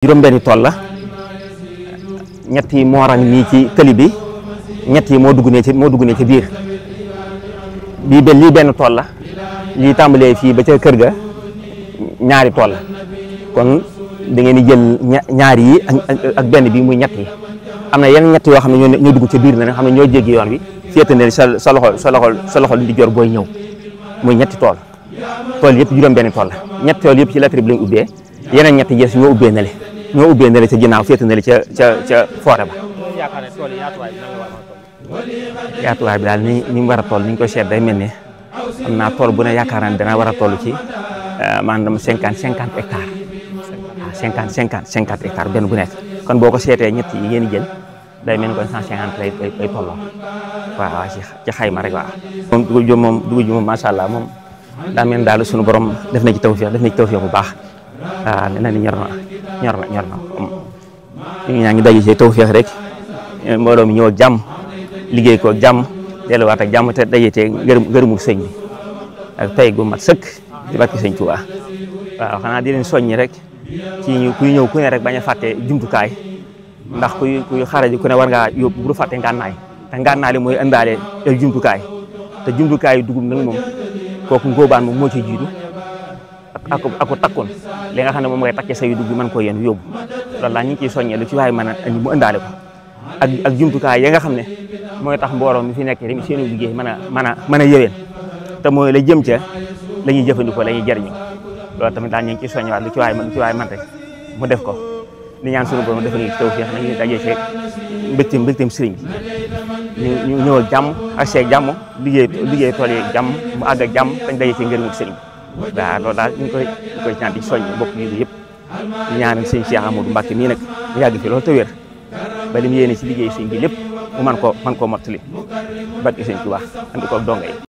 juróom-benni tool la ñett yi moo rang nii ci tëli bi ñett yi moo dugg ne ci biir lii benn tool la lii tàmbalee fii ba ca kër ga ñaari tool la kon da ngeen di jël ñaari yi ak benn bi muy ñett yi am na yenn ñett yoo xam ne ñoo dugg ca biir na nga xam ne ñoo jéggi yoon bi féete ne sa loxo di jor booy ñëw muy ñetti tool yëpp juróom-benni tool la ñetti tool yëpp ci latri bi lañ ubbee yeneen ñetti jës ñoo ubbee na le ca ginnaaw féete na le ca foore ba yaatuwaay bi daal ni mu war a toll ni ñu koy seet day mel ne am naa tool bu ne yaakaar naa dana war a toll ci maanaam 50 hectares waaw 50 hectares benn bu nekk kon boo ko seetee ñett yi ngeen jël day mel ni kon 150 lay tolloo waaw ci xayma rek waaw. moom dugub ji moom macha allah moom daa mel ni daal suñu borom def na ci tawfeex bu baax waaw nee na ni ñor na ñu ñaa ngi daje ci tawfeex rek mbooloo mi ñëw ak jàmm liggéey ko ak jàmm delluwaat ak jàmm te daje te ngërëmu sëñ bi ak tey gu mat sëkk ci barke sëñ Tuubaa waaw xanaa di leen soññi rek ci kuy ñëw ku ne rek bañ a fàtte jumtukaay ndax kuy xaraji ku ne war ngaa yóbbu bu fàtte ngànnaay te ngànnaay li mooy indaale ay jumtukaay te jumtukaay yu dugub nag moom kooku ngóobaan moom moo ci jiitu ako takkoon li nga xam ne moom ngay takkee sa yu dugub mën koo yéen yóbbu loolu laa ñu ngi ciy soññee lu ci waaye mën a andi mu indaale ko ak jumtukaay ya nga xam ne mooy tax mbooloo mi fi nekk rek seenu liggéey mën a yëween te mooy la jëm ca la ñuy jëfandikoo la ñuy jëriñu loolu tamit daal ñu ngi ciy soññewaat lu ci waay man rek mu def ko di ñaan suñu borom defal ñu tawfeex nañu dajee ci mbégteem sëriñ bi ñu ñëw ak jàmm ak seeg jàmm liggéey tool yi jàmm mu àgg ak jàmm dañ dajee ci ngërëmu sëriñ bi waaw loolu daal ñu koy ñaan di soññ bokk yi yëpp di ñaanal sëñ Cheikh Amadou Mbacke mii nag mu yàgg fi loolu te wér ba li mu yéene ci liggéey sëñ bi lépp mu man koo mottali barke sëñ Tuubaa andi ko ak donga yi